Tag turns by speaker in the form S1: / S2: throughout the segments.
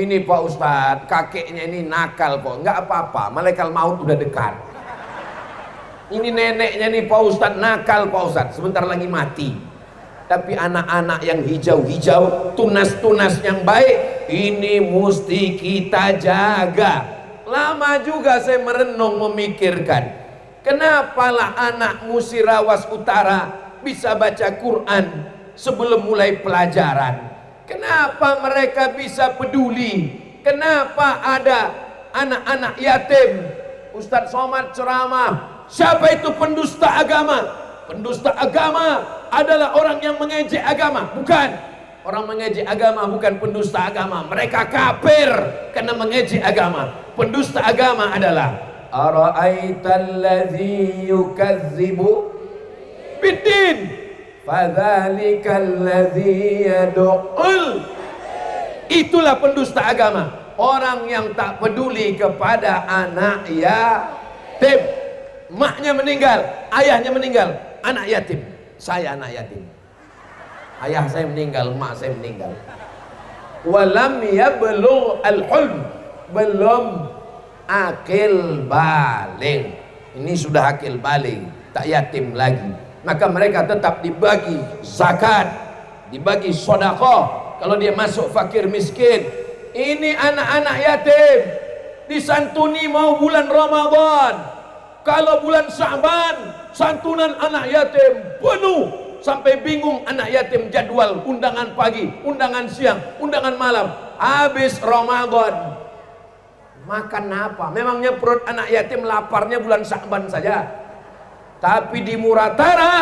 S1: Ini Pak Ustadz, kakeknya ini nakal kok. Nggak apa-apa, malaikat maut udah dekat. Ini neneknya nih Pak Ustadz nakal Pak Ustadz, sebentar lagi mati. Tapi anak-anak yang hijau-hijau, tunas-tunas yang baik, ini mesti kita jaga. Lama juga saya merenung memikirkan, kenapalah anak Musirawas Utara bisa baca Quran sebelum mulai pelajaran? Kenapa mereka bisa peduli? Kenapa ada anak-anak yatim? Ustadz Somad ceramah, siapa itu pendusta agama? Pendusta agama adalah orang yang mengejek agama. Bukan, orang mengejek agama bukan pendusta agama. Mereka kafir karena mengejek agama. Pendusta agama adalah ara'aital ladzi yukadzibu biddin fadzalikal ladzi yad'ul. Itulah pendusta agama, orang yang tak peduli kepada anak yatim. Maknya meninggal, ayahnya meninggal, anak yatim. Saya anak yatim, ayah saya meninggal, mak saya meninggal. Walam yablugh al-hulm, belum akil baligh. Ini sudah akil baligh, tak yatim lagi. Maka mereka tetap dibagi zakat, dibagi sedekah. Kalau dia masuk fakir miskin, ini anak-anak yatim disantuni mau bulan Ramadan. Kalau bulan Sya'ban, santunan anak yatim penuh sampai bingung anak yatim jadwal undangan pagi, undangan siang, undangan malam. Habis Ramadan makan apa? Memangnya perut anak yatim laparnya bulan Sya'ban saja? Tapi di Muratara,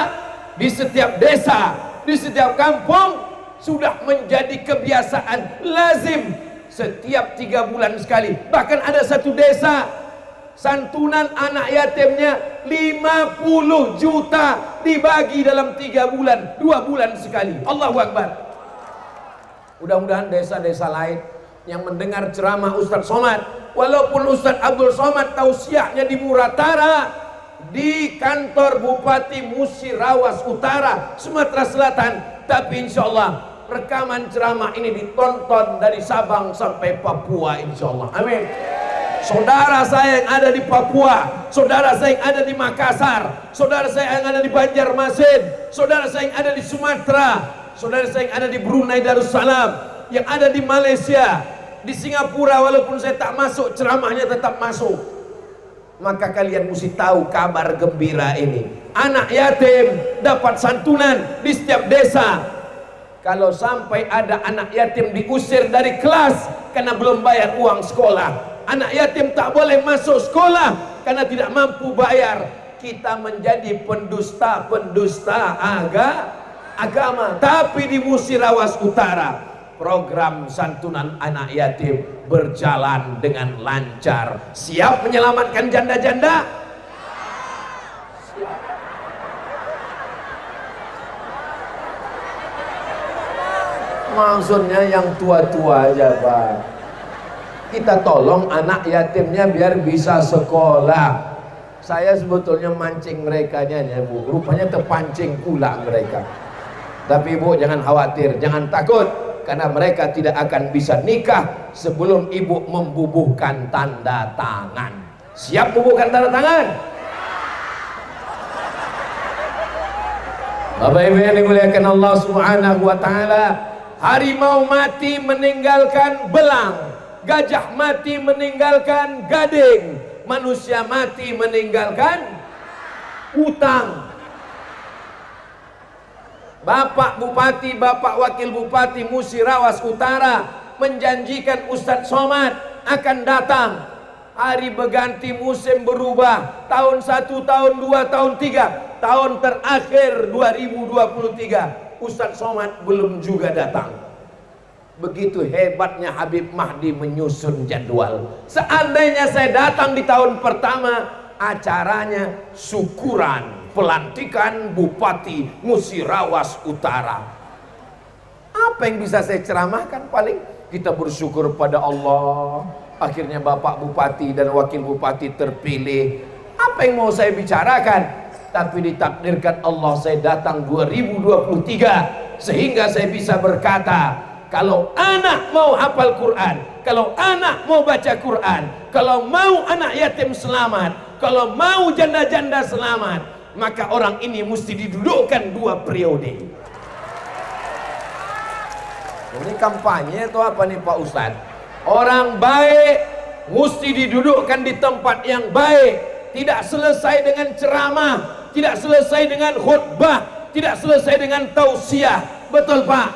S1: di setiap desa, di setiap kampung sudah menjadi kebiasaan lazim setiap 3 bulan sekali. Bahkan ada satu desa santunan anak yatimnya 50 juta dibagi dalam 3 bulan, 2 bulan sekali. Allahu Akbar. Mudah-mudahan desa-desa lain yang mendengar ceramah Ustadz Somad, walaupun Ustadz Abdul Somad tausiahnya di Muratara, di kantor Bupati Musirawas Utara, Sumatera Selatan, tapi insya Allah rekaman ceramah ini ditonton dari Sabang sampai Papua, insya Allah. Amin. Saudara saya yang ada di Papua, saudara saya yang ada di Makassar, saudara saya yang ada di Banjarmasin, saudara saya yang ada di Sumatera, saudara saya yang ada di Brunei Darussalam, yang ada di Malaysia, di Singapura, walaupun saya tak masuk, ceramahnya tetap masuk. Maka kalian mesti tahu kabar gembira ini. Anak yatim dapat santunan di setiap desa. Kalau sampai ada anak yatim diusir dari kelas karena belum bayar uang sekolah, anak yatim tak boleh masuk sekolah karena tidak mampu bayar, kita menjadi pendusta agama. Tapi di Musirawas Utara, program santunan anak yatim berjalan dengan lancar. Siap menyelamatkan janda-janda? Maksudnya yang tua-tua aja Pak. Kita tolong anak yatimnya biar bisa sekolah. Saya sebetulnya mancing mereka ya Bu, rupanya terpancing pula mereka. Tapi Ibu jangan khawatir, jangan takut, karena mereka tidak akan bisa nikah sebelum Ibu membubuhkan tanda tangan. Siap bubuhkan tanda tangan? Bapak Ibu yang dimuliakan Allah Subhanahu wa taala, harimau mati meninggalkan belang, gajah mati meninggalkan gading, manusia mati meninggalkan utang. Bapak Bupati, Bapak Wakil Bupati Musirawas Utara menjanjikan Ustadz Somad akan datang. Hari berganti, musim berubah, tahun 1, tahun 2, tahun 3, tahun terakhir 2023 Ustadz Somad belum juga datang. Begitu hebatnya Habib Mahdi menyusun jadwal. Seandainya saya datang di tahun pertama, acaranya syukuran pelantikan Bupati Musirawas Utara. Apa yang bisa saya ceramahkan? Paling kita bersyukur pada Allah, akhirnya Bapak Bupati dan Wakil Bupati terpilih. Apa yang mau saya bicarakan? Tapi ditakdirkan Allah saya datang 2023, sehingga saya bisa berkata, kalau anak mau hafal Quran, kalau anak mau baca Quran, kalau mau anak yatim selamat, kalau mau janda-janda selamat, maka orang ini mesti didudukkan 2 periode. Ini kampanye atau apa nih Pak Ustadz? Orang baik mesti didudukkan di tempat yang baik. Tidak selesai dengan ceramah, tidak selesai dengan khutbah, tidak selesai dengan tausiah. Betul Pak?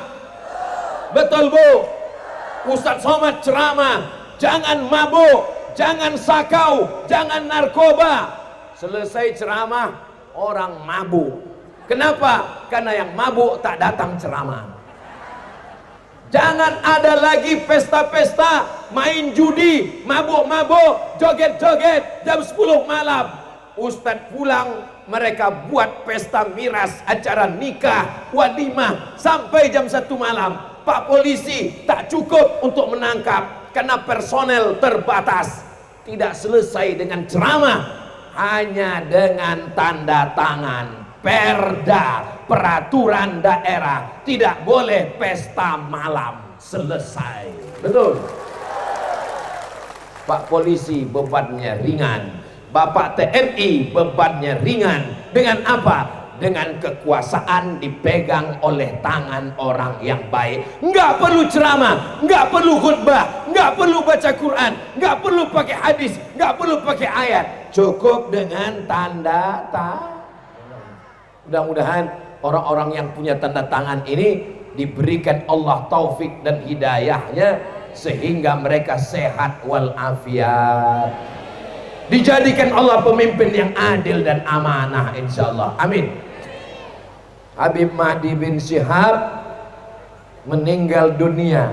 S1: Betul Bu? Ustadz Somad ceramah, jangan mabuk, jangan sakau, jangan narkoba. Selesai ceramah, orang mabuk. Kenapa? Karena yang mabuk tak datang ceramah. Jangan ada lagi pesta-pesta, main judi, mabuk-mabuk, joget-joget jam 10 malam. Ustadz pulang, mereka buat pesta miras, acara nikah, walimah sampai jam 1 malam. Pak polisi tak cukup untuk menangkap karena personel terbatas. Tidak selesai dengan ceramah, hanya dengan tanda tangan perda, peraturan daerah, tidak boleh pesta malam. Selesai. Betul? Pak polisi bebannya ringan, Bapak TNI bebannya ringan. Dengan apa? Dengan kekuasaan dipegang oleh tangan orang yang baik. Nggak perlu ceramah, nggak perlu khutbah, nggak perlu baca Quran, nggak perlu pakai hadis, nggak perlu pakai ayat, cukup dengan tanda tangan. Mudah-mudahan orang-orang yang punya tanda tangan ini diberikan Allah taufik dan hidayahnya sehingga mereka sehat walafiat, dijadikan Allah pemimpin yang adil dan amanah insyaallah. Amin. Habib Mahdi bin Syihab meninggal dunia.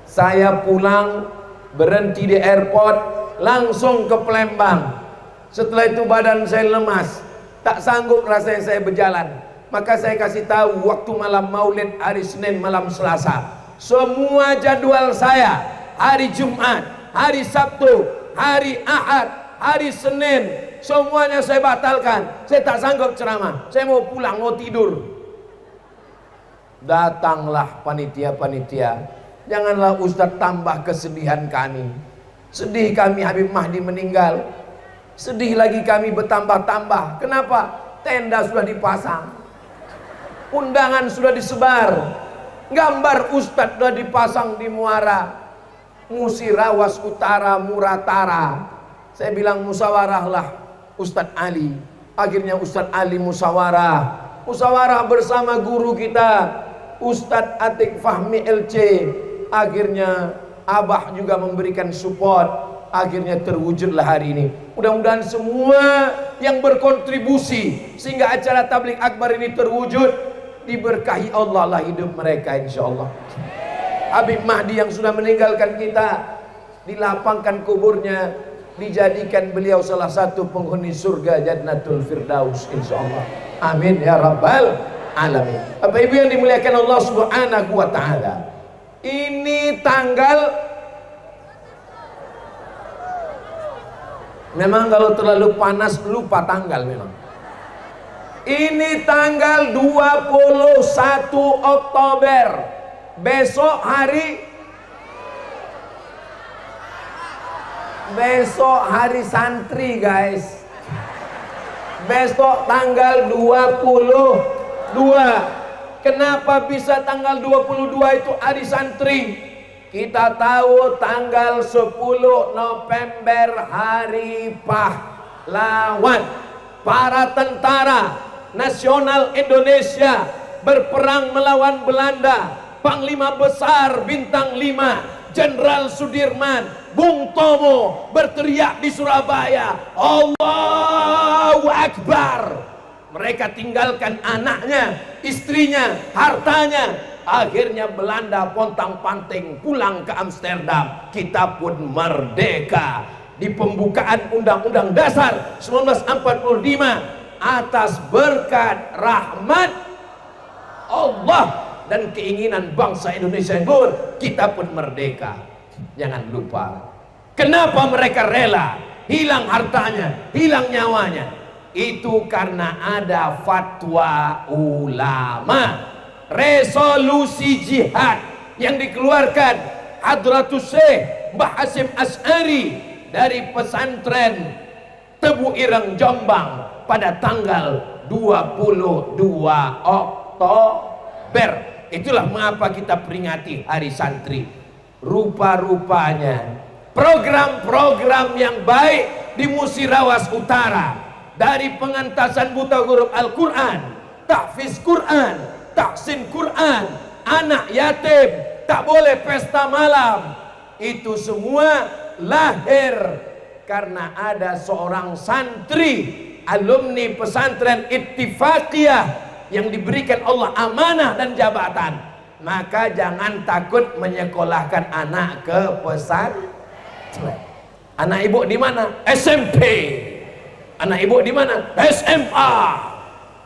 S1: Saya pulang, berhenti di airport, langsung ke Palembang. Setelah itu badan saya lemas, tak sanggup rasanya saya berjalan. Maka saya kasih tahu waktu malam maulid hari Senin malam Selasa, semua jadwal saya hari Jumat, hari Sabtu, hari Ahad, hari Senin, semuanya saya batalkan. Saya tak sanggup ceramah, saya mau pulang, mau tidur. Datanglah panitia-panitia, janganlah Ustadz tambah kesedihan kami. Sedih kami Habib Mahdi meninggal, sedih lagi kami bertambah-tambah. Kenapa? Tenda sudah dipasang, undangan sudah disebar, gambar Ustadz sudah dipasang di Muara, Musirawas Utara, Muratara. Saya bilang musyawarahlah Ustadz Ali. Akhirnya Ustadz Ali musyawarah bersama guru kita Ustadz Atik Fahmi LC. Akhirnya Abah juga memberikan support. Akhirnya terwujudlah hari ini. Mudah-mudahan semua yang berkontribusi sehingga acara tabligh akbar ini terwujud, diberkahi Allah lah hidup mereka insyaallah. Habib Mahdi yang sudah meninggalkan kita, dilapangkan kuburnya, dijadikan beliau salah satu penghuni surga Jannatul Firdaus insyaallah. Amin ya rabbal alamin. Bapak Ibu yang dimuliakan Allah Subhanahu wa taala, ini tanggal, memang kalau terlalu panas lupa tanggal memang. Ini tanggal 21 Oktober. Besok hari santri guys. Besok tanggal 22. Kenapa bisa tanggal 22 itu hari santri? Kita tahu tanggal 10 November hari pahlawan. Para tentara nasional Indonesia berperang melawan Belanda. Panglima besar bintang 5 Jenderal Sudirman, Bung Tomo berteriak di Surabaya, Allahu Akbar. Mereka tinggalkan anaknya, istrinya, hartanya. Akhirnya Belanda pontang-panting pulang ke Amsterdam. Kita pun merdeka. Di pembukaan Undang-Undang Dasar 1945, atas berkat rahmat Allah dan keinginan bangsa Indonesia yang luhur, kita pun merdeka. Jangan lupa, kenapa mereka rela hilang hartanya, hilang nyawanya? Itu karena ada fatwa ulama, resolusi jihad yang dikeluarkan Hadratus Syekh Mbah Hasyim Asy'ari dari pesantren Tebu Ireng Jombang pada tanggal 22 Oktober. Itulah mengapa kita peringati Hari Santri. Rupa-rupanya program-program yang baik di Musirawas Utara, dari pengentasan buta huruf Al-Quran, tahfiz Quran, tahsin Quran, anak yatim, tak boleh pesta malam, itu semua lahir karena ada seorang santri alumni pesantren Ittifaqiyah yang diberikan Allah amanah dan jabatan. Maka jangan takut menyekolahkan anak ke pesantren. Anak ibu di mana? SMP. Anak ibu di mana? SMA.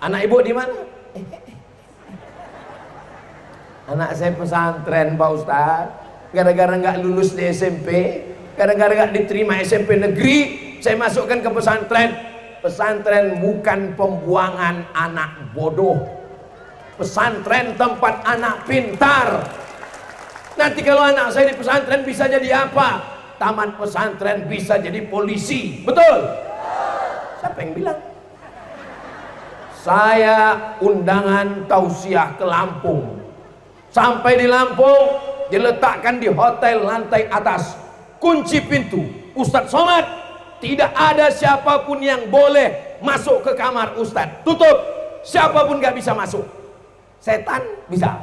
S1: Anak ibu di mana? Anak saya pesantren Pak Ustaz. Gara-gara nggak lulus di SMP, gara-gara nggak diterima SMP negeri, saya masukkan ke pesantren. Pesantren bukan pembuangan anak bodoh. Pesantren tempat anak pintar. Nanti kalau anak saya di pesantren bisa jadi apa? Taman pesantren bisa jadi polisi. Betul? Siapa yang bilang? Saya undangan tausiah ke Lampung. Sampai di Lampung, diletakkan di hotel lantai atas, kunci pintu. Ustadz Somad, tidak ada siapapun yang boleh masuk ke kamar Ustadz. Tutup, siapapun gak bisa masuk. Setan bisa,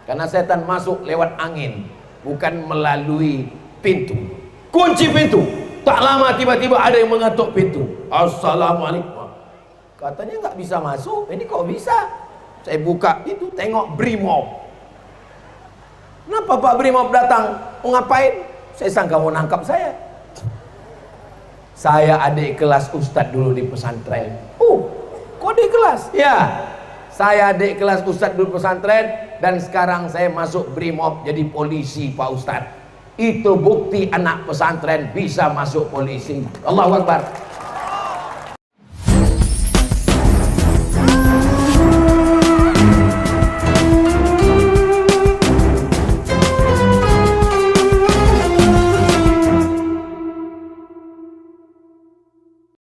S1: karena setan masuk lewat angin, bukan melalui pintu. Kunci pintu. Tak lama tiba-tiba ada yang mengetuk pintu. Assalamualaikum. Katanya nggak bisa masuk. Ini kok bisa? Saya buka pintu, tengok Brimob. Kenapa Pak Brimob datang? Mau ngapain? Saya sangka mau nangkap saya. Saya adik kelas Ustadz dulu di pesantren. Kok adik kelas? Ya, saya adik kelas Ustadz dulu pesantren, dan sekarang saya masuk Brimob jadi polisi Pak Ustadz. Itu bukti anak pesantren bisa masuk polisi. Allahu Akbar.